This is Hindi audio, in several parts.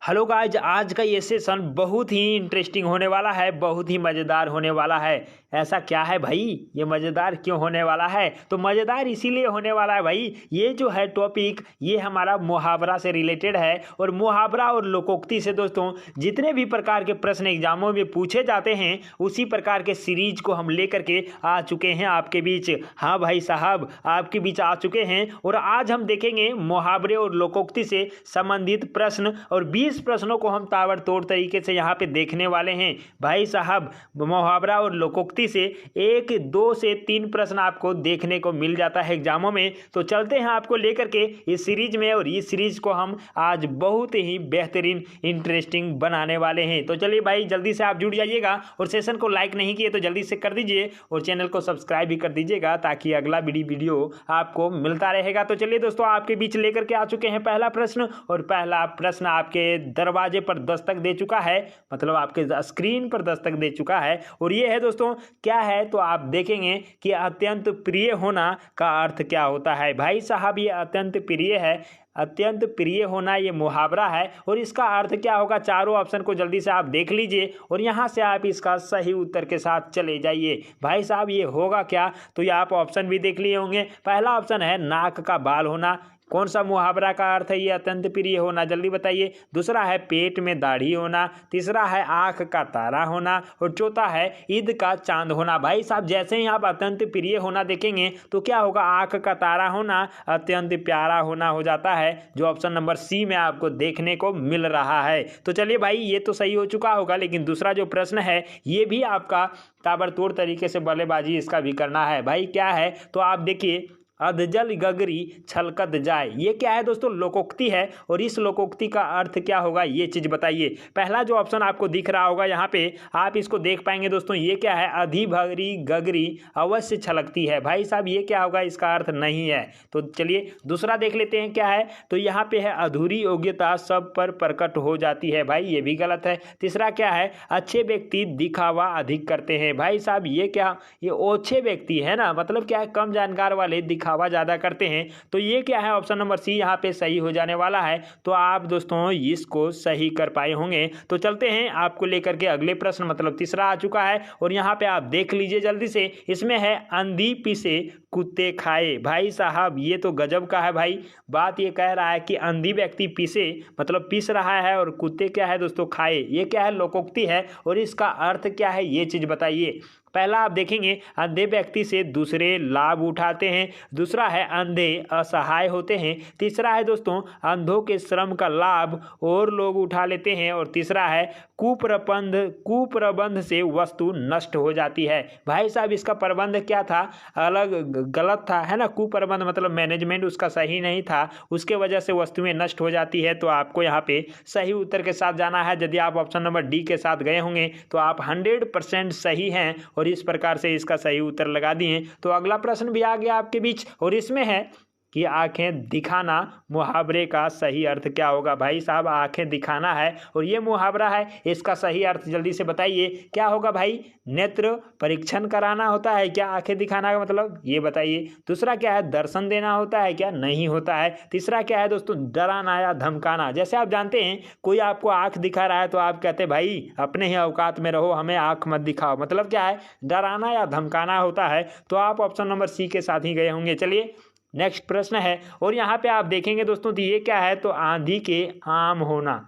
हेलो गाइज, आज का ये सेशन बहुत ही इंटरेस्टिंग होने वाला है, बहुत ही मज़ेदार होने वाला है। ऐसा क्या है भाई, ये मज़ेदार क्यों होने वाला है? तो मज़ेदार इसीलिए होने वाला है भाई, ये जो है टॉपिक ये हमारा मुहावरा से रिलेटेड है। और मुहावरा और लोकोक्ति से दोस्तों जितने भी प्रकार के प्रश्न एग्जामों में पूछे जाते हैं उसी प्रकार के सीरीज को हम लेकर के आ चुके हैं आपके बीच। हाँ भाई साहब, आपके बीच आ चुके हैं और आज हम देखेंगे मुहावरे और लोकोक्ति से संबंधित प्रश्न और 20 प्रश्नों को हम ताबड़तोड़ तरीके से यहाँ पे देखने वाले हैं। भाई साहब, मुहावरा और लोकोक्ति से 1, 2 से 3 प्रश्न आपको देखने को मिल जाता है एग्जामों में। तो चलते हैं आपको लेकर के इस सीरीज में, और इस सीरीज को हम आज बहुत ही बेहतरीन इंटरेस्टिंग बनाने वाले हैं। तो चलिए भाई, जल्दी से आप जुड़ जाइएगा और सेशन को लाइक नहीं किए तो जल्दी से कर दीजिए और चैनल को सब्सक्राइब भी कर दीजिएगा ताकि अगला वीडियो आपको मिलता रहेगा। तो चलिए दोस्तों, आपके बीच लेकर के आ चुके हैं पहला प्रश्न, और पहला प्रश्न आपके दरवाजे पर दस्तक दे चुका है, मतलब आपके स्क्रीन पर दस्तक दे चुका है। और ये है दोस्तों, क्या है तो आप देखेंगे कि अत्यंत प्रिय होना का अर्थ क्या होता है। भाई साहब, ये अत्यंत प्रिय है, अत्यंत प्रिय होना ये मुहावरा है। और इसका अर्थ क्या होगा, चारों ऑप्शन को जल्दी से आप देख लीजिए और यहाँ से आप इसका सही उत्तर के साथ चले जाइए। भाई साहब, ये होगा क्या, तो ये आप ऑप्शन भी देख लिए होंगे। पहला ऑप्शन है नाक का बाल होना। कौन सा मुहावरा का अर्थ है ये अत्यंत प्रिय होना, जल्दी बताइए। दूसरा है पेट में दाढ़ी होना। तीसरा है आँख का तारा होना। और चौथा है ईद का चांद होना। भाई साहब, जैसे ही आप अत्यंत प्रिय होना देखेंगे तो क्या होगा, आँख का तारा होना अत्यंत प्यारा होना हो जाता है, जो ऑप्शन नंबर सी में आपको देखने को मिल रहा है। तो चलिए भाई, ये तो सही हो चुका होगा, लेकिन दूसरा जो प्रश्न है ये भी आपका ताबड़तोड़ तरीके से बल्लेबाजी इसका भी करना है। भाई क्या है तो आप देखिए, अधजल गगरी छलकत जाए, ये क्या है दोस्तों, लोकोक्ति है। और इस लोकोक्ति का अर्थ क्या होगा ये चीज़ बताइए। पहला जो ऑप्शन आपको दिख रहा होगा यहाँ पे, आप इसको देख पाएंगे दोस्तों, ये क्या है, अधि भरी गगरी अवश्य छलकती है। भाई साहब, ये क्या होगा, इसका अर्थ नहीं है। तो चलिए दूसरा देख लेते हैं क्या है, तो यहाँ पे है अधूरी योग्यता सब पर प्रकट हो जाती है। भाई ये भी गलत है। तीसरा क्या है, अच्छे व्यक्ति दिखावा अधिक करते हैं। भाई साहब, ये क्या, ये ओछे व्यक्ति है ना, मतलब क्या है, कम जानकार वाले दिखावा ज्यादा करते हैं। तो ये क्या है, ऑप्शन नंबर सी यहाँ पे सही हो जाने वाला है। तो आप दोस्तों इसको सही कर पाए होंगे। तो चलते हैं आपको लेकर के अगले प्रश्न, मतलब तीसरा आ चुका है और यहाँ पे आप देख लीजिए जल्दी से। इसमें है अंधी पीसे कुत्ते खाए। भाई साहब, ये तो गजब का है भाई। बात ये कह रहा है कि अंधी व्यक्ति पीसे, मतलब पीस रहा है, और कुत्ते क्या है दोस्तों, खाए। ये क्या है, लोकोक्ति है। और इसका अर्थ क्या है ये चीज बताइए। पहला आप देखेंगे, अंधे व्यक्ति से दूसरे लाभ उठाते हैं। दूसरा है अंधे असहाय होते हैं। तीसरा है दोस्तों, अंधों के श्रम का लाभ और लोग उठा लेते हैं। और तीसरा है कुप्रबंध से वस्तु नष्ट हो जाती है। भाई साहब, इसका प्रबंध क्या था, अलग गलत था, है ना। कुप्रबंध मतलब मैनेजमेंट उसका सही नहीं था, उसके वजह से वस्तुएं नष्ट हो जाती है। तो आपको यहाँ पे सही उत्तर के साथ जाना है। यदि आप ऑप्शन नंबर डी के साथ गए होंगे तो आप 100% सही हैं और इस प्रकार से इसका सही उत्तर लगा दिए। तो अगला प्रश्न भी आ गया आपके बीच, और इसमें है कि आंखें दिखाना मुहावरे का सही अर्थ क्या होगा। भाई साहब, आंखें दिखाना है और ये मुहावरा है, इसका सही अर्थ जल्दी से बताइए क्या होगा। भाई, नेत्र परीक्षण कराना होता है क्या आंखें दिखाना का मतलब, ये बताइए। दूसरा क्या है, दर्शन देना होता है क्या, नहीं होता है। तीसरा क्या है दोस्तों, डराना या धमकाना। जैसे आप जानते हैं कोई आपको आंख दिखा रहा है तो आप कहते हैं भाई अपने ही औकात में रहो, हमें आंख मत दिखाओ, मतलब क्या है, डराना या धमकाना होता है। तो आप ऑप्शन नंबर सी के साथ ही गए होंगे। चलिए नेक्स्ट प्रश्न है, और यहाँ पे आप देखेंगे दोस्तों, तो ये क्या है, तो आंधी के आम होना।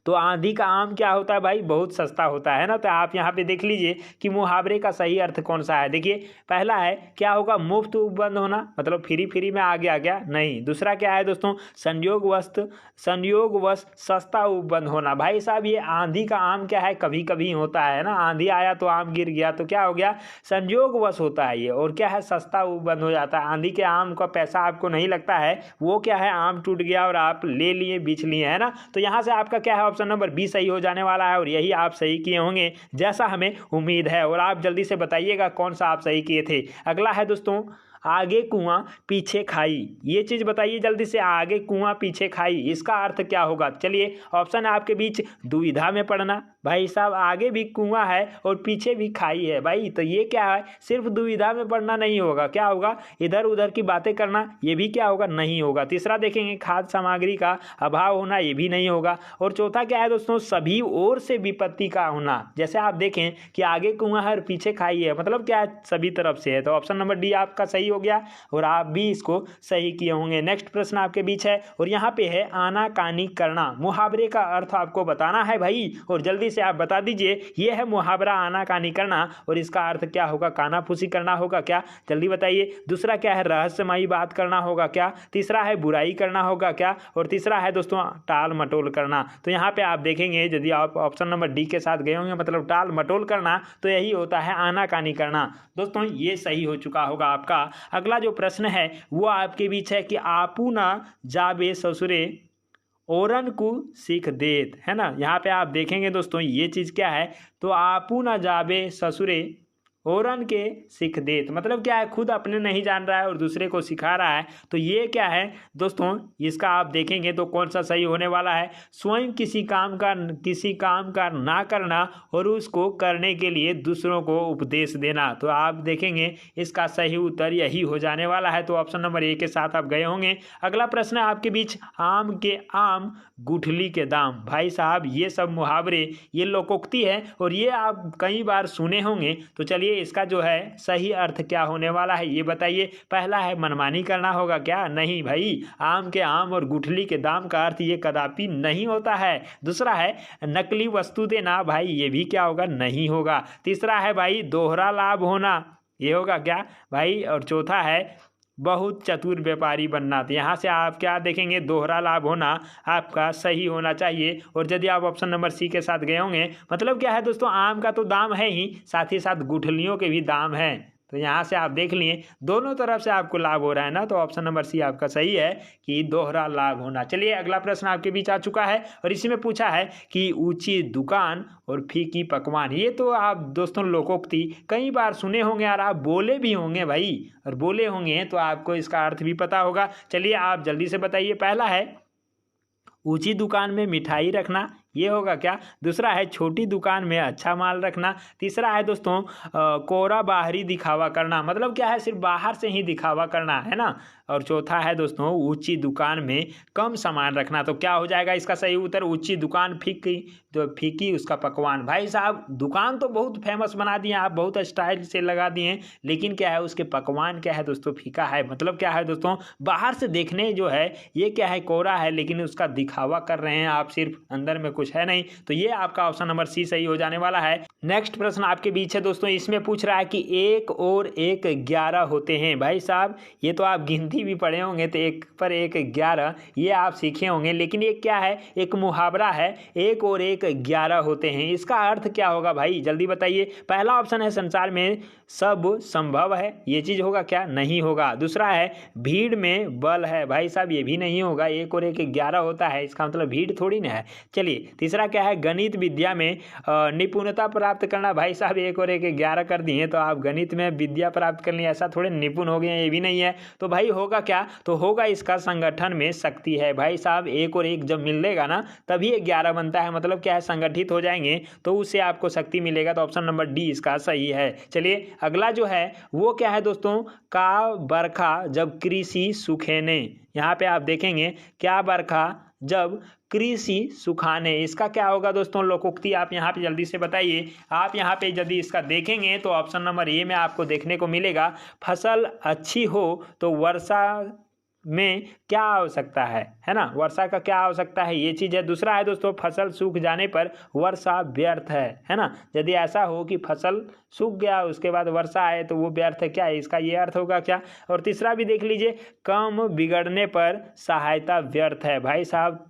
तो आंधी का आम क्या होता है भाई, बहुत सस्ता होता है ना। तो आप यहाँ पे देख लीजिए कि मुहावरे का सही अर्थ कौन सा है। देखिए, पहला है क्या होगा, मुफ्त उपबंध होना, मतलब फ्री में आ गया नहीं। दूसरा क्या है दोस्तों, संयोगवश सस्ता उपबंध होना। भाई साहब, ये आंधी का आम क्या है, कभी कभी होता है ना, आंधी आया तो आम गिर गया, तो क्या हो गया, संयोगवश होता है ये। और क्या है, सस्ता उपबंध हो जाता है। आंधी के आम का पैसा आपको नहीं लगता है, वो क्या है, आम टूट गया और आप ले लिए, बीच लिए, है ना। तो यहाँ से आपका क्या है, ऑप्शन नंबर बी सही हो जाने वाला है और यही आप सही किए होंगे जैसा हमें उम्मीद है। और आप जल्दी से बताइएगा कौन सा आप सही किए थे। अगला है दोस्तों, आगे कुआं पीछे खाई, ये चीज़ बताइए जल्दी से, आगे कुआं पीछे खाई, इसका अर्थ क्या होगा? चलिए ऑप्शन है आपके बीच, दुविधा में पड़ना, भाई साहब आगे भी कुआं है और पीछे भी खाई है भाई, तो ये क्या है, सिर्फ दुविधा में पड़ना नहीं होगा, क्या होगा, इधर उधर की बातें करना, ये भी क्या होगा, नहीं होगा। तीसरा देखेंगे खाद्य सामग्री का अभाव होना, ये भी नहीं होगा। और चौथा क्या है दोस्तों, सभी ओर से विपत्ति का होना, जैसे आप देखें कि आगे कुआं है और पीछे खाई है, मतलब क्या है, सभी तरफ से है। तो ऑप्शन नंबर डी आपका सही हो गया और आप भी इसको सही किए होंगे। नेक्स्ट प्रश्न आपके बीच है और यहाँ पे है आनाकानी करना, मुहावरे का अर्थ आपको बताना है भाई, और जल्दी से आप बता दीजिए, ये है मुहावरा आनाकानी करना और इसका अर्थ क्या होगा, कानाफूसी करना होगा क्या, जल्दी बताइए। दूसरा क्या है, रहस्यमयी बात करना होगा क्या। तीसरा है बुराई करना होगा क्या, और तीसरा है दोस्तों टाल मटोल करना। तो यहाँ पे आप देखेंगे यदि आप ऑप्शन नंबर डी के साथ गए होंगे, मतलब टाल मटोल करना, तो यही होता है आनाकानी करना। दोस्तों ये सही हो चुका होगा आपका। अगला जो प्रश्न है वो आपके बीच है कि आपू ना जाबे ससुरे ओरन को सीख देत, है ना। यहाँ पे आप देखेंगे दोस्तों ये चीज़ क्या है, तो आपू ना जाबे ससुरे ओरन के सीख देत, मतलब क्या है, खुद अपने नहीं जान रहा है और दूसरे को सिखा रहा है। तो ये क्या है दोस्तों, इसका आप देखेंगे तो कौन सा सही होने वाला है, स्वयं किसी काम का ना करना और उसको करने के लिए दूसरों को उपदेश देना। तो आप देखेंगे इसका सही उत्तर यही हो जाने वाला है। तो ऑप्शन नंबर ए के साथ आप गए होंगे। अगला प्रश्न है आपके बीच, आम के आम गुठली के दाम। भाई साहब ये सब मुहावरे, ये लोकोक्ति है और ये आप कई बार सुने होंगे। तो चलिए इसका जो है सही अर्थ क्या होने वाला है ये बताइए। पहला है मनमानी करना होगा क्या, नहीं भाई, आम के आम और गुठली के दाम का अर्थ ये कदापि नहीं होता है। दूसरा है नकली वस्तु देना, भाई ये भी क्या होगा, नहीं होगा। तीसरा है भाई दोहरा लाभ होना, ये होगा क्या भाई। और चौथा है बहुत चतुर व्यापारी बनना। तो यहाँ से आप क्या देखेंगे, दोहरा लाभ होना आपका सही होना चाहिए। और यदि आप ऑप्शन नंबर सी के साथ गए होंगे, मतलब क्या है दोस्तों, आम का तो दाम है ही, साथ ही साथ गुठलियों के भी दाम हैं। तो यहाँ से आप देख लिए दोनों तरफ से आपको लाभ हो रहा है ना। तो ऑप्शन नंबर सी आपका सही है कि दोहरा लाभ होना। चलिए अगला प्रश्न आपके बीच आ चुका है और इसी में पूछा है कि ऊंची दुकान और फीकी पकवान। ये तो आप दोस्तों लोकोक्ति कई बार सुने होंगे और आप बोले भी होंगे भाई, और बोले होंगे तो आपको इसका अर्थ भी पता होगा। चलिए आप जल्दी से बताइए। पहला है ऊंची दुकान में मिठाई रखना, ये होगा क्या। दूसरा है छोटी दुकान में अच्छा माल रखना। तीसरा है दोस्तों कोरा बाहरी दिखावा करना, मतलब क्या है, सिर्फ बाहर से ही दिखावा करना, है ना। और चौथा है दोस्तों ऊंची दुकान में कम सामान रखना। तो क्या हो जाएगा इसका सही उत्तर, ऊंची दुकान फीकी, तो फीकी उसका पकवान। भाई साहब दुकान तो बहुत फेमस बना दिए आप, बहुत स्टाइल से लगा दिए, लेकिन क्या है उसके पकवान क्या है दोस्तों, फीका है। मतलब क्या है दोस्तों, बाहर से देखने जो है ये क्या है, कोरा है, लेकिन उसका दिखावा कर रहे हैं आप, सिर्फ अंदर में कुछ है नहीं। तो ये आपका ऑप्शन नंबर सी सही हो जाने वाला है। नेक्स्ट प्रश्न आपके बीच है दोस्तों, इसमें पूछ रहा है कि 1 और 1 11 होते हैं। भाई साहब ये तो आप गिनती भी पढ़े होंगे, तो 1 पर 1 11 ये आप सीखे होंगे, लेकिन ये क्या है, एक मुहावरा है, 1 और 1 11 होते हैं। इसका अर्थ क्या होगा भाई, जल्दी बताइए। पहला ऑप्शन है संसार में सब संभव है, ये चीज होगा क्या, नहीं होगा। दूसरा है भीड़ में बल है, भाई साहब ये भी नहीं होगा, 1 और 1 11 होता है, इसका मतलब भीड़ थोड़ी ना है। चलिए तीसरा क्या है, गणित विद्या में निपुणता प्राप्त करना। भाई साहब 1 और 1 11 कर दिए तो आप गणित में विद्या प्राप्त कर ली, ऐसा थोड़े निपुण हो गए, ये भी नहीं है। तो भाई होगा क्या, तो होगा इसका संगठन में शक्ति है। भाई साहब 1 और 1 जब मिलेगा ना तभी 11 बनता है, मतलब क्या है, संगठित हो जाएंगे तो उससे आपको शक्ति मिलेगा। तो ऑप्शन नंबर डी इसका सही है। चलिए अगला जो है वो क्या है दोस्तों, का बरखा जब कृषि सुखेने। यहाँ पे आप देखेंगे क्या बरखा जब कृषि सुखाने, इसका क्या होगा दोस्तों लोकोक्ति, आप यहाँ पे जल्दी से बताइए। आप यहाँ पे यदि इसका देखेंगे तो ऑप्शन नंबर ए में आपको देखने को मिलेगा, फसल अच्छी हो तो वर्षा में क्या आवश्यकता है ना, वर्षा का क्या आवश्यकता है, ये चीज़ है। दूसरा है दोस्तों फसल सूख जाने पर वर्षा व्यर्थ है ना। यदि ऐसा हो कि फसल सूख गया उसके बाद वर्षा आए तो वो व्यर्थ है, क्या है इसका ये अर्थ होगा क्या। और तीसरा भी देख लीजिए, काम बिगड़ने पर सहायता व्यर्थ है। भाई साहब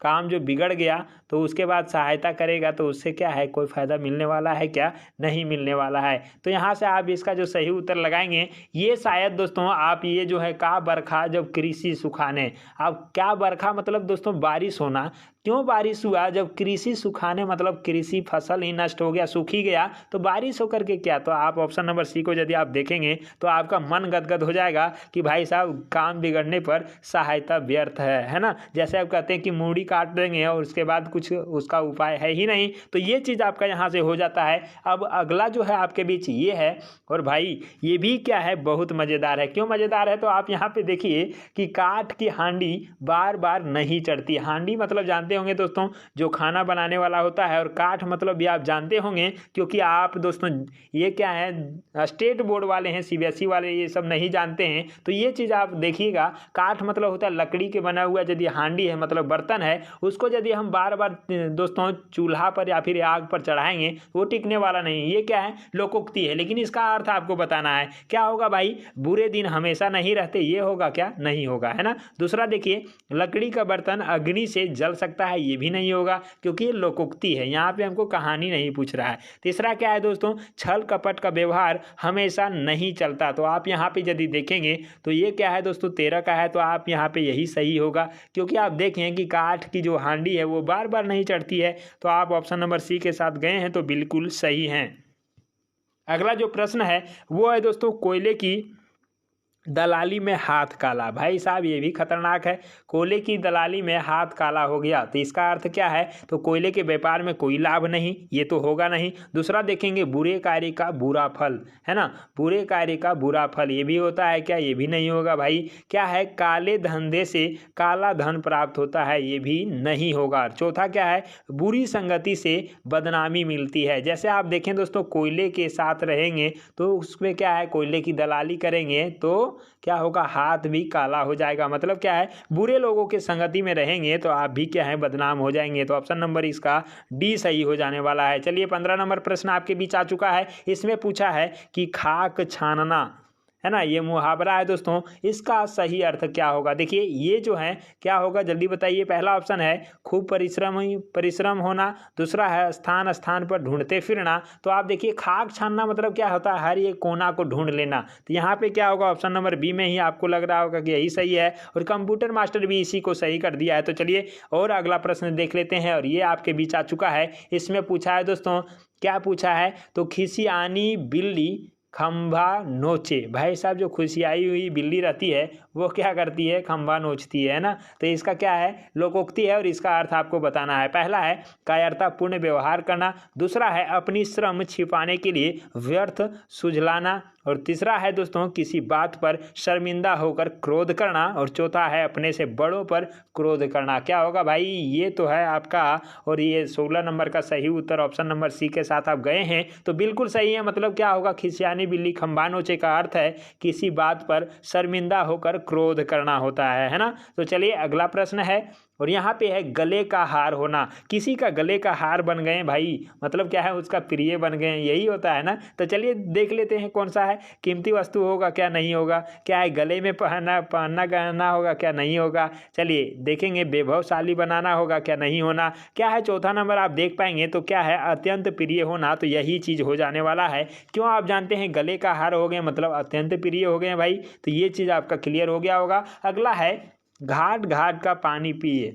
काम जो बिगड़ गया तो उसके बाद सहायता करेगा तो उससे क्या है, कोई फ़ायदा मिलने वाला है क्या, नहीं मिलने वाला है। तो यहाँ से आप इसका जो सही उत्तर लगाएंगे ये शायद दोस्तों आप ये जो है का बरखा जब कृषि सुखाने, अब क्या बरखा मतलब दोस्तों बारिश होना, क्यों बारिश हुआ? जब कृषि सुखाने मतलब कृषि फसल ही नष्ट हो गया, सूख ही गया, तो बारिश होकर के क्या? तो आप ऑप्शन नंबर सी को यदि आप देखेंगे तो आपका मन गदगद हो जाएगा कि भाई साहब काम बिगड़ने पर सहायता व्यर्थ है ना। जैसे आप कहते हैं कि मूड़ी काट देंगे और उसके बाद कुछ उसका उपाय है ही नहीं, तो ये चीज़ आपका यहाँ से हो जाता है। अब अगला जो है आपके बीच ये है, और भाई ये भी क्या है, बहुत मज़ेदार है। क्यों मज़ेदार है? तो आप यहाँ पे देखिए कि काठ की हांडी बार बार नहीं चढ़ती। हांडी मतलब जानते होंगे दोस्तों, जो खाना बनाने वाला होता है, और काठ मतलब भी आप जानते होंगे, क्योंकि आप दोस्तों ये क्या है, स्टेट बोर्ड वाले हैं, सीबीएसई वाले ये सब नहीं जानते हैं, तो ये चीज़ आप देखिएगा। काठ मतलब होता है लकड़ी के बना हुआ, यदि हांडी है मतलब बर्तन है, उसको यदि हम बार बार दोस्तों चूल्हा पर या फिर आग पर चढ़ाएंगे वो टिकने वाला नहीं। ये क्या है, लोकोक्ति है, लेकिन इसका अर्थ आपको बताना है। क्या होगा भाई, बुरे दिन हमेशा नहीं रहते, ये होगा क्या? नहीं होगा, है ना। दूसरा देखिए, लकड़ी का बर्तन अग्नि से जल सकता है, ये भी नहीं होगा, क्योंकि ये लोकोक्ति है, यहाँ पे हमको कहानी नहीं पूछ रहा है। तीसरा क्या है दोस्तों, छल कपट का व्यवहार हमेशा नहीं चलता। तो आप यहाँ पे यदि देखेंगे तो ये क्या है दोस्तों, 13 का है, तो आप यहाँ पे यही सही होगा, क्योंकि आप देखें कि काठ की जो हांडी है वो बार बार नहीं चढ़ती है। तो आप ऑप्शन नंबर सी के साथ गए हैं तो बिल्कुल सही हैं। अगला जो प्रश्न है वो है दोस्तों, कोयले की दलाली में हाथ काला। भाई साहब ये भी खतरनाक है, कोयले की दलाली में हाथ काला हो गया, तो इसका अर्थ क्या है? तो कोयले के व्यापार में कोई लाभ नहीं, ये तो होगा नहीं। दूसरा देखेंगे, बुरे कार्य का बुरा फल, है ना, बुरे कार्य का बुरा फल, ये भी होता है क्या? ये भी नहीं होगा भाई। क्या है, काले धंधे से काला धन प्राप्त होता है, ये भी नहीं होगा। चौथा क्या है, बुरी संगति से बदनामी मिलती है। जैसे आप देखें दोस्तों, कोयले के साथ रहेंगे तो उसमें क्या है, कोयले की दलाली करेंगे तो क्या होगा, हाथ भी काला हो जाएगा। मतलब क्या है, बुरे लोगों के संगति में रहेंगे तो आप भी क्या है, बदनाम हो जाएंगे। तो ऑप्शन नंबर इसका डी सही हो जाने वाला है। चलिए 15 नंबर प्रश्न आपके बीच आ चुका है। इसमें पूछा है कि खाक छानना, है ना, ये मुहावरा है दोस्तों, इसका सही अर्थ क्या होगा? देखिए ये जो है क्या होगा, जल्दी बताइए। पहला ऑप्शन है खूब परिश्रम होना, दूसरा है स्थान स्थान पर ढूंढते फिरना। तो आप देखिए खाक छानना मतलब क्या होता है, हर एक कोना को ढूंढ लेना। तो यहाँ पे क्या होगा, ऑप्शन नंबर बी में ही आपको लग रहा होगा कि यही सही है, और कंप्यूटर मास्टर भी इसी को सही कर दिया है। तो चलिए और अगला प्रश्न देख लेते हैं, और ये आपके बीच आ चुका है। इसमें पूछा है दोस्तों, क्या पूछा है, तो खिसियानी बिल्ली खंभा नोचे। भाई साहब जो खुशियाई हुई बिल्ली रहती है वो क्या करती है, खंभा नोचती है ना। तो इसका क्या है, लोकोक्ति है, और इसका अर्थ आपको बताना है। पहला है कायरतापूर्ण व्यवहार करना, दूसरा है अपनी श्रम छिपाने के लिए व्यर्थ सुझलाना, और तीसरा है दोस्तों किसी बात पर शर्मिंदा होकर क्रोध करना, और चौथा है अपने से बड़ों पर क्रोध करना। क्या होगा भाई, ये तो है आपका, और ये 16 नंबर का सही उत्तर ऑप्शन नंबर सी के साथ आप गए हैं तो बिल्कुल सही है। मतलब क्या होगा, खिसियानी बिल्ली खंभा नोचे का अर्थ है किसी बात पर शर्मिंदा होकर क्रोध करना होता है ना। तो चलिए अगला प्रश्न है, और यहाँ पे है गले का हार होना। किसी का गले का हार बन गए भाई, मतलब क्या है, उसका प्रिय बन गए, यही होता है ना। तो चलिए देख लेते हैं कौन सा है, कीमती वस्तु होगा क्या, नहीं होगा। क्या है, गले में पहनना गहना होगा क्या, नहीं होगा। चलिए देखेंगे, वैभवशाली बनाना होगा क्या, नहीं होना। क्या है, चौथा नंबर आप देख पाएंगे तो क्या है, अत्यंत प्रिय होना, तो यही चीज़ हो जाने वाला है। क्यों, आप जानते हैं गले का हार हो गए मतलब अत्यंत प्रिय हो गए भाई, तो ये चीज़ आपका क्लियर हो गया होगा। अगला है घाट घाट का पानी पिए,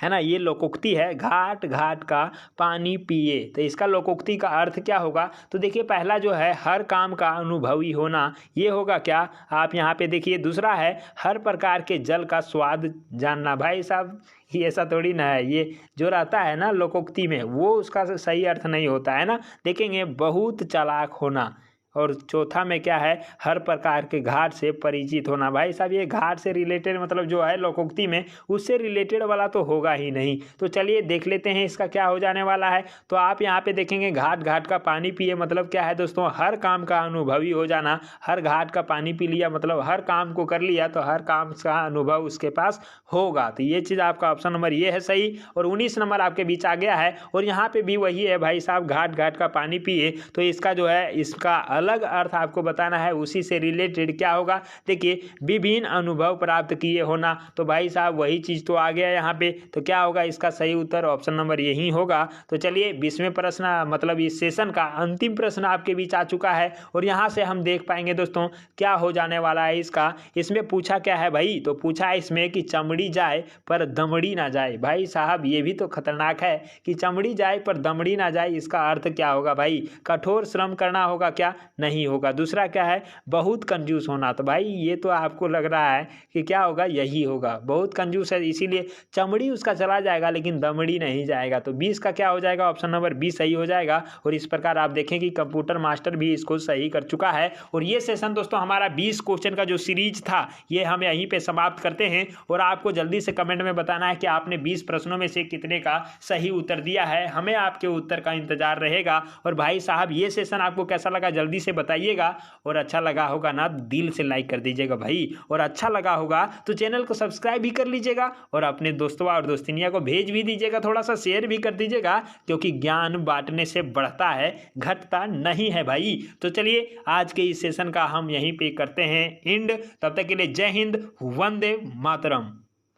है ना, ये लोकोक्ति है, घाट घाट का पानी पिए। तो इसका लोकोक्ति का अर्थ क्या होगा, तो देखिए पहला जो है हर काम का अनुभवी होना, ये होगा क्या, आप यहाँ पे देखिए। दूसरा है हर प्रकार के जल का स्वाद जानना। भाई साहब ये ऐसा थोड़ी ना है, ये जो रहता है ना लोकोक्ति में वो उसका सही अर्थ नहीं होता है ना। देखेंगे बहुत चालाक होना, और चौथा में क्या है, हर प्रकार के घाट से परिचित होना। भाई साहब ये घाट से रिलेटेड मतलब जो है लोकोक्ति में उससे रिलेटेड वाला तो होगा ही नहीं। तो चलिए देख लेते हैं इसका क्या हो जाने वाला है। तो आप यहाँ पे देखेंगे घाट घाट का पानी पिए मतलब क्या है दोस्तों, हर काम का अनुभवी हो जाना। हर घाट का पानी पी लिया मतलब हर काम को कर लिया, तो हर काम का अनुभव उसके पास होगा। तो ये चीज़ आपका ऑप्शन नंबर ये है सही, और 19 नंबर आपके बीच आ गया है। और यहाँ पे भी वही है भाई साहब, घाट घाट का पानी पिए, तो इसका जो है इसका अलग अर्थ आपको बताना है, उसी से रिलेटेड क्या होगा, देखिए विभिन्न अनुभव प्राप्त किए होना, तो भाई साहब वही चीज़ तो आ गया यहाँ पे। तो क्या होगा इसका सही उत्तर, ऑप्शन नंबर यही होगा। तो चलिए 20वें प्रश्न मतलब इस सेशन का अंतिम प्रश्न आपके बीच आ चुका है और यहाँ से हम देख पाएंगे दोस्तों क्या हो जाने वाला है इसका। इसमें पूछा क्या है भाई, तो पूछा है इसमें कि चमड़ी जाए पर दमड़ी ना जाए। भाई साहब ये भी तो खतरनाक है कि चमड़ी जाए पर दमड़ी ना जाए, इसका अर्थ क्या होगा भाई, कठोर श्रम करना होगा क्या, नहीं होगा। दूसरा क्या है, बहुत कंजूस होना, तो भाई ये तो आपको लग रहा है कि क्या होगा, यही होगा, बहुत कंजूस है इसीलिए चमड़ी उसका चला जाएगा लेकिन दमड़ी नहीं जाएगा। तो 20 का क्या हो जाएगा, ऑप्शन नंबर 20 सही हो जाएगा। और इस प्रकार आप देखें कि कंप्यूटर मास्टर भी इसको सही कर चुका है। और ये सेशन दोस्तों हमारा 20 क्वेश्चन का जो सीरीज था ये हम यहीं पे समाप्त करते हैं और आपको जल्दी से कमेंट में बताना है कि आपने 20 प्रश्नों में से कितने का सही उत्तर दिया है। हमें आपके उत्तर का इंतजार रहेगा। और भाई साहब ये सेशन आपको कैसा लगा जल्दी से बताइएगा और अच्छा लगा होगा ना दिल से लाइक कर दीजिएगा भाई, और अच्छा लगा होगा तो चैनल को सब्सक्राइब भी कर लीजिएगा और अपने दोस्तों और दोस्तिनिया को भेज भी दीजिएगा, थोड़ा सा शेयर भी कर दीजिएगा, क्योंकि ज्ञान बांटने से बढ़ता है घटता नहीं है भाई। तो चलिए आज के इस सेशन का हम यहीं पे करते हैं एंड। तब तक के लिए जय हिंद, वंदे मातरम।